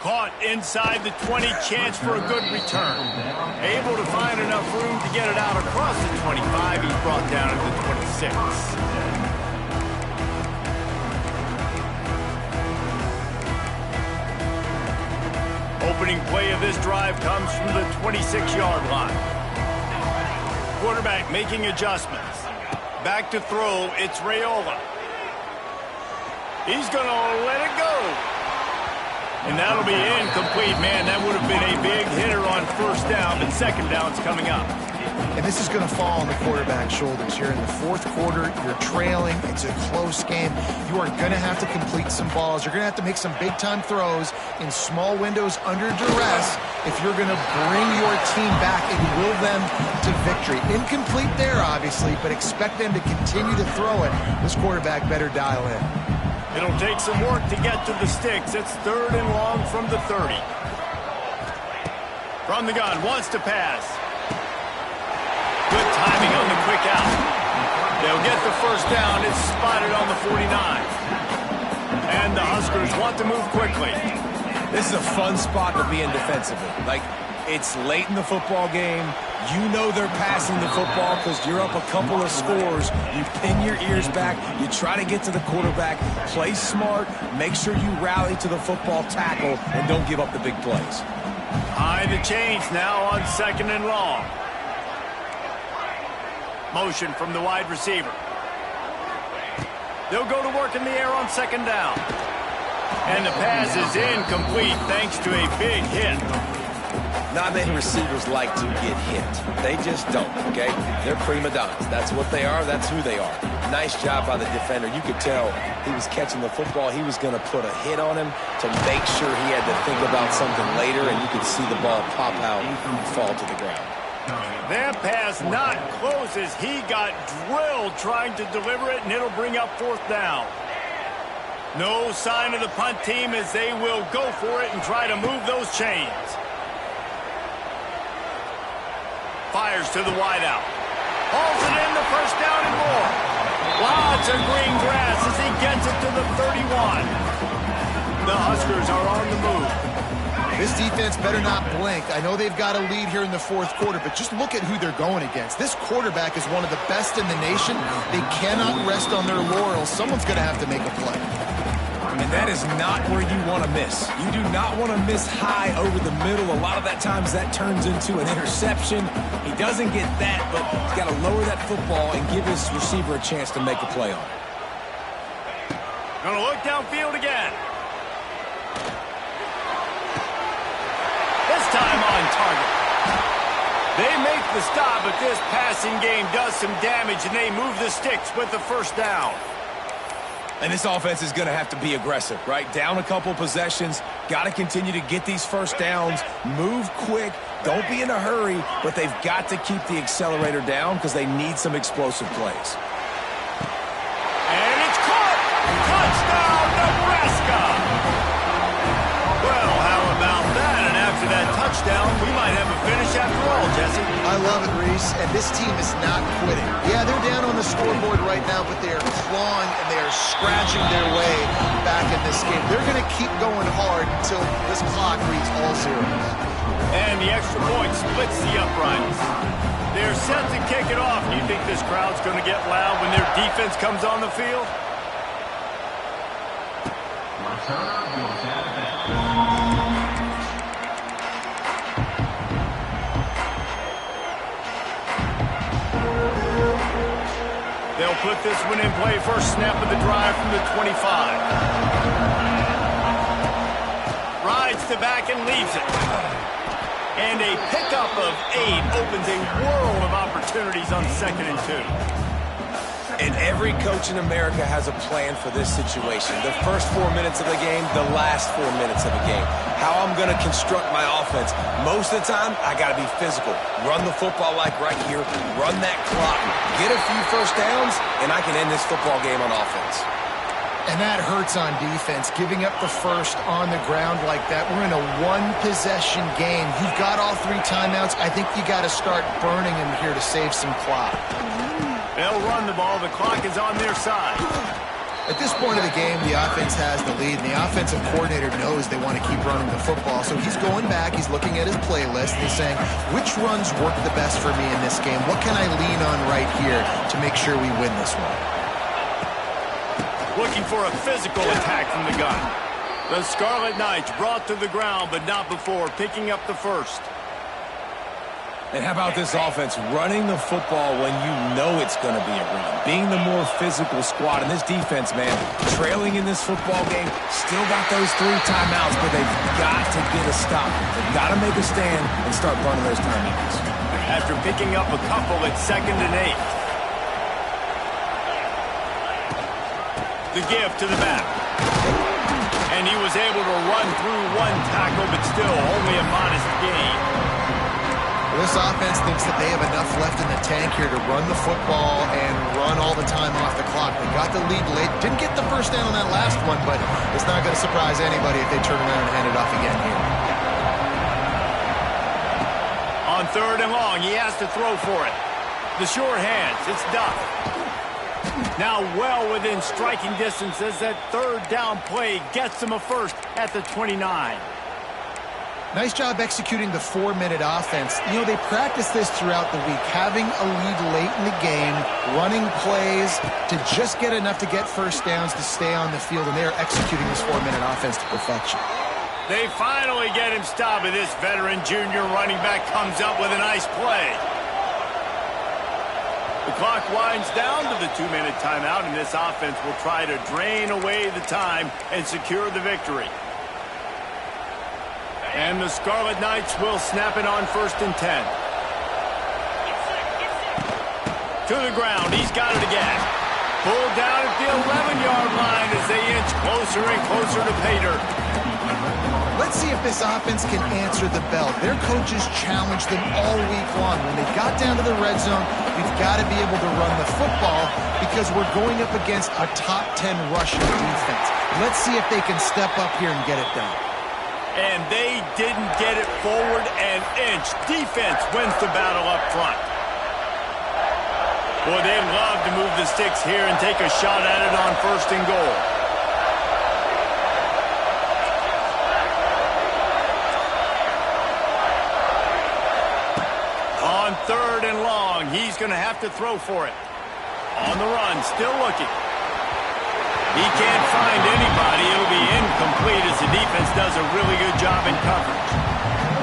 Caught inside the 20, chance for a good return. Able to find enough room to get it out across the 25. He's brought down at the 26. Opening play of this drive comes from the 26-yard line. Quarterback making adjustments. Back to throw, it's Raiola. He's going to let it go. And that'll be incomplete. Man, that would have been a big hitter on 1st down, but 2nd down's coming up. And this is going to fall on the quarterback's shoulders here in the 4th quarter. You're trailing. It's a close game. You are going to have to complete some balls. You're going to have to make some big-time throws in small windows under duress if you're going to bring your team back and will them to victory. Incomplete there, obviously, but expect them to continue to throw it. This quarterback better dial in. It'll take some work to get to the sticks. It's 3rd and long from the 30. From the gun, wants to pass. Good timing on the quick out. They'll get the 1st down. It's spotted on the 49. And the Huskers want to move quickly. This is a fun spot to be in defensively. Like, it's late in the football game. You know they're passing the football because you're up a couple of scores. You pin your ears back. You try to get to the quarterback. Play smart. Make sure you rally to the football tackle and don't give up the big plays. High the chains now on 2nd and long. Motion from the wide receiver. They'll go to work in the air on 2nd down. And the pass is incomplete thanks to a big hit. Not many receivers like to get hit. They just don't, okay? They're prima donnas. That's what they are. That's who they are. Nice job by the defender. You could tell he was catching the football. He was going to put a hit on him to make sure he had to think about something later, and you could see the ball pop out and fall to the ground. That pass not close as he got drilled trying to deliver it, and it'll bring up 4th down. No sign of the punt team as they will go for it and try to move those chains. Fires to the wideout. Hauls it in, the 1st down and more. Lots of green grass as he gets it to the 31. The Huskers are on the move. This defense better not blink. I know they've got a lead here in the fourth quarter, but just look at who they're going against. This quarterback is one of the best in the nation. They cannot rest on their laurels. Someone's going to have to make a play. And that is not where you want to miss. You do not want to miss high over the middle. A lot of that times that turns into an interception. He doesn't get that, but he's got to lower that football and give his receiver a chance to make a play on it. Gonna look downfield again. This time on target. They make the stop, but this passing game does some damage, and they move the sticks with the first down. And this offense is going to have to be aggressive, right? Down a couple possessions, got to continue to get these first downs, move quick, don't be in a hurry, but they've got to keep the accelerator down because they need some explosive plays. And it's caught! Touchdown, Nebraska! Well, how about that? And after that touchdown, we might have a finish after all, Jesse. I love it, Reese, and this team is not quitting. Yeah, they're down on the scoreboard right now, but they are clawing and they are scratching their way back in this game. They're going to keep going hard until this clock reads all zeros. And the extra point splits the uprights. They're set to kick it off. Do you think this crowd's going to get loud when their defense comes on the field? They'll put this one in play. First snap of the drive from the 25. Rides to back and leaves it. And a pickup of 8 opens a world of opportunities on 2nd and 2. And every coach in America has a plan for this situation. The first 4 minutes of the game, the last 4 minutes of the game. How I'm going to construct my offense. Most of the time, I got to be physical. Run the football like right here. Run that clock. Get a few first downs, and I can end this football game on offense. And that hurts on defense, giving up the first on the ground like that. We're in a one-possession game. You've got all 3 timeouts. I think you got to start burning them here to save some clock. They'll run the ball. The clock is on their side. At this point of the game, the offense has the lead, and the offensive coordinator knows they want to keep running the football. So he's going back, he's looking at his playlist, and he's saying, which runs work the best for me in this game? What can I lean on right here to make sure we win this one? Looking for a physical attack from the gun. The Scarlet Knights brought to the ground, but not before picking up the first. And how about this offense running the football when you know it's going to be a run? Being the more physical squad. And this defense, man, trailing in this football game, still got those 3 timeouts, but they've got to get a stop. They've got to make a stand and start burning those timeouts. After picking up a couple at 2nd and 8. The give to the back. And he was able to run through 1 tackle, but still only a modest gain. This offense thinks that they have enough left in the tank here to run the football and run all the time off the clock. They got the lead late. Didn't get the first down on that last one, but it's not going to surprise anybody if they turn around and hand it off again here. On 3rd and long, he has to throw for it. The sure hands, it's Duff. Now well within striking distance as that 3rd down play gets him a first at the 29. Nice job executing the 4-minute offense. You know, they practice this throughout the week, having a lead late in the game, running plays to just get enough to get first downs to stay on the field, and they are executing this 4-minute offense to perfection. They finally get him stopped, and this veteran junior running back comes up with a nice play. The clock winds down to the 2-minute timeout, and this offense will try to drain away the time and secure the victory. And the Scarlet Knights will snap it on 1st and 10. To the ground, he's got it again. Pulled down at the 11-yard line as they inch closer and closer to pay dirt. Let's see if this offense can answer the bell. Their coaches challenged them all week long. When they got down to the red zone, we've got to be able to run the football because we're going up against a top 10 rushing defense. Let's see if they can step up here and get it done. And they didn't get it forward an inch. Defense wins the battle up front. Boy, they'd love to move the sticks here and take a shot at it on 1st and goal. and he's going to have to throw for it. On the run, still looking. He can't find anybody. It'll be incomplete as the defense does a really good job in coverage.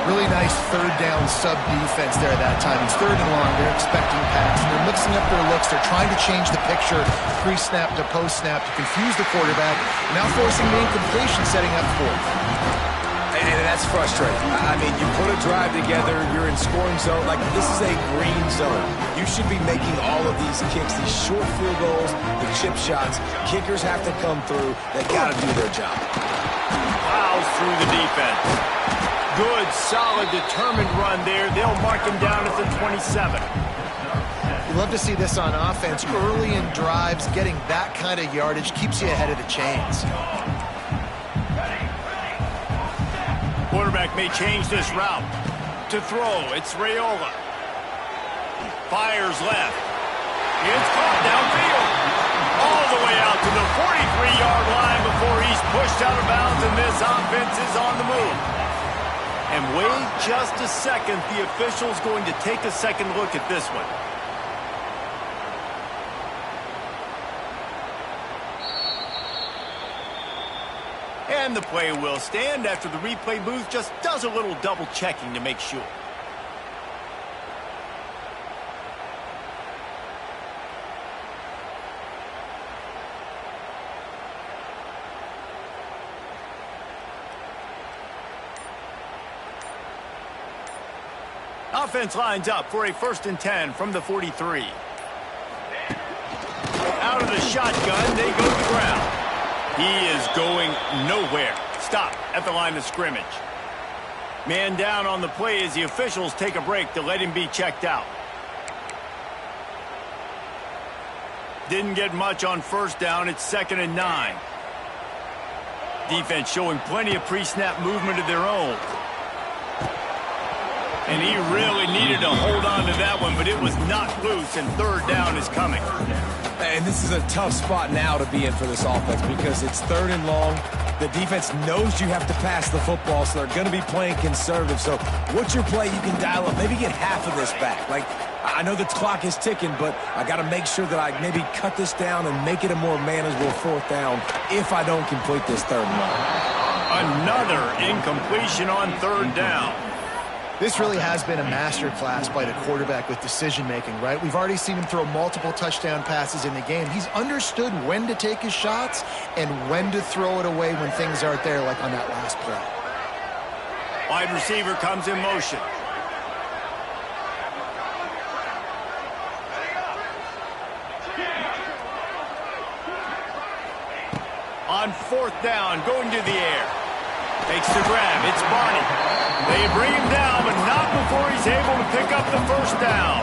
Really nice third down sub defense there that time. It's third and long. They're expecting pass. They're mixing up their looks. They're trying to change the picture pre-snap to post-snap to confuse the quarterback. Now forcing the incompletion, setting up fourth. And that's frustrating. I mean, you put a drive together, you're in scoring zone. Like, this is a green zone. You should be making all of these kicks, these short field goals, the chip shots. Kickers have to come through. They got to do their job. Plows through the defense. Good, solid, determined run there. They'll mark him down at the 27. You love to see this on offense. Early in drives, getting that kind of yardage keeps you ahead of the chains. Quarterback may change this route. To throw, it's Raiola. Fires left. It's caught downfield. All the way out to the 43-yard line before he's pushed out of bounds, and this offense is on the move. And wait just a second. The official's going to take a second look at this one. And the play will stand after the replay booth just does a little double checking to make sure. Offense lines up for a 1st and 10 from the 43. Out of the shotgun, they go to the ground. He is going nowhere. Stop at the line of scrimmage. Man down on the play as the officials take a break to let him be checked out. Didn't get much on 1st down. It's 2nd and 9. Defense showing plenty of pre-snap movement of their own. And he really needed to hold on to that one, but it was knocked loose, and 3rd down is coming. And this is a tough spot now to be in for this offense because it's 3rd and long. The defense knows you have to pass the football, so they're going to be playing conservative. So what's your play? You can dial up, maybe get half of this back. Like, I know the clock is ticking, but I got to make sure that I maybe cut this down and make it a more manageable 4th down if I don't complete this 3rd and long. Another incompletion on 3rd down. This really has been a master class by the quarterback with decision-making, right? We've already seen him throw multiple touchdown passes in the game. He's understood when to take his shots and when to throw it away when things aren't there, like on that last play. Wide receiver comes in motion. On 4th down, going to the air. Takes the grab. It's Barney. They bring him down, but not before he's able to pick up the 1st down.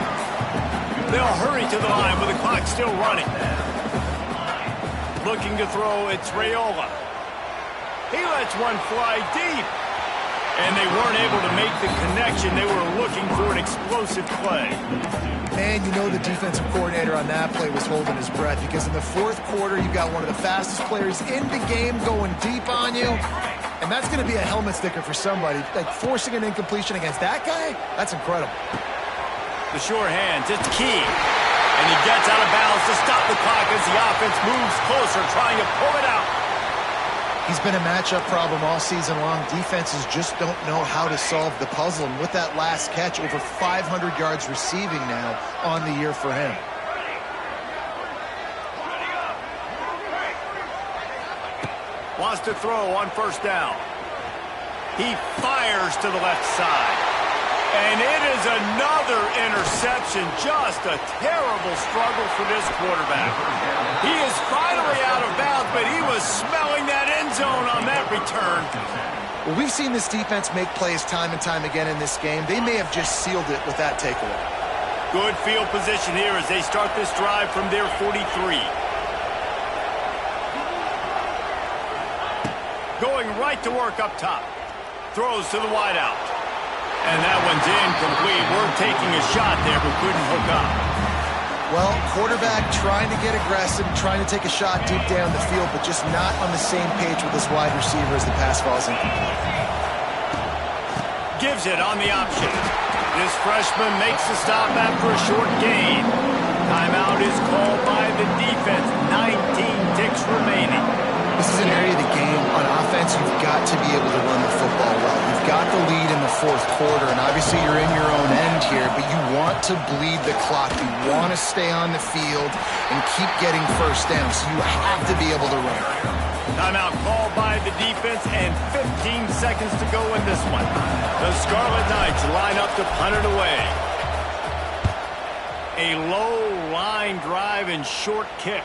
They'll hurry to the line with the clock still running. Looking to throw, it's Raiola. He lets one fly deep. And they weren't able to make the connection. They were looking for an explosive play. Man, you know the defensive coordinator on that play was holding his breath because in the 4th quarter, you've got one of the fastest players in the game going deep on you. And that's going to be a helmet sticker for somebody. Like, forcing an incompletion against that guy, that's incredible. The sure hands, it's key. And he gets out of bounds to stop the clock as the offense moves closer, trying to pull it out. He's been a matchup problem all season long. Defenses just don't know how to solve the puzzle. And with that last catch, over 500 yards receiving now on the year for him. Wants to throw on 1st down. He fires to the left side. And it is another interception. Just a terrible struggle for this quarterback. He is finally out of bounds, but he was smelling that end zone on that return. Well, we've seen this defense make plays time and time again in this game. They may have just sealed it with that takeaway. Good field position here as they start this drive from their 43. Going right to work up top. Throws to the wideout. And that one's incomplete. We're taking a shot there, but couldn't hook up. Well, quarterback trying to get aggressive, trying to take a shot deep down the field, but just not on the same page with his wide receiver as the pass falls incomplete. Gives it on the option. This freshman makes the stop after a short gain. Timeout is called by the defense. 19 ticks remaining. This is an area of the game. On offense, you've got to be able to run the football well. You've got the lead in the fourth quarter, and obviously you're in your own end here, but you want to bleed the clock. You want to stay on the field and keep getting first down, so you have to be able to run. Timeout called by the defense, and 15 seconds to go in this one. The Scarlet Knights line up to punt it away. A low line drive and short kick.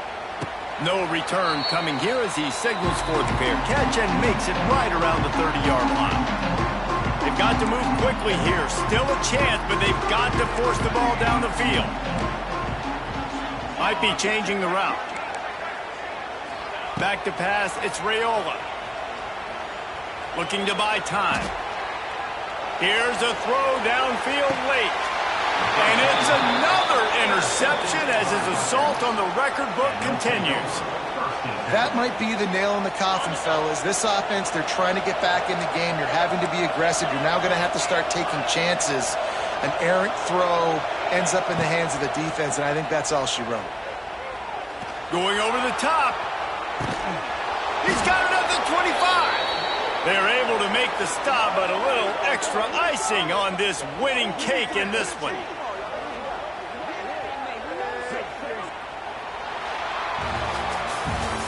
No return coming here as he signals for the fair catch and makes it right around the 30-yard line. They've got to move quickly here. Still a chance, but they've got to force the ball down the field. Might be changing the route. Back to pass, it's Raiola. Looking to buy time. Here's a throw downfield late. And it's another interception as his assault on the record book continues. That might be the nail in the coffin, fellas. This offense, they're trying to get back in the game. You're having to be aggressive. You're now going to have to start taking chances. An errant throw ends up in the hands of the defense, and I think that's all she wrote. Going over the top. He's got it up to 25. They're able to make the stop, but a little extra icing on this winning cake in this one.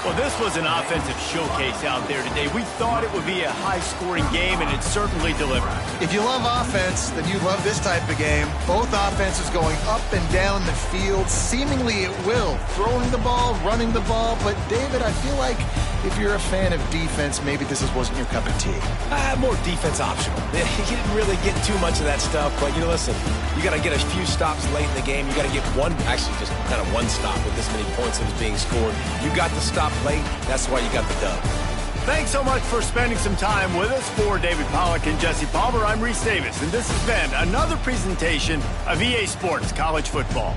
Well, this was an offensive showcase out there today. We thought it would be a high-scoring game, and it certainly delivered. If you love offense, then you love this type of game. Both offenses going up and down the field, seemingly at will. Throwing the ball, running the ball. But, David, I feel like if you're a fan of defense, maybe this wasn't your cup of tea. More defense optional. You didn't really get too much of that stuff, but, listen, you got to get a few stops late in the game. You got to get actually just kind of one stop with this many points that was being scored. You got to stop late. That's why you got the dub. Thanks so much for spending some time with us. For David Pollack and Jesse Palmer, I'm Reese Davis, and this has been another presentation of EA Sports College Football.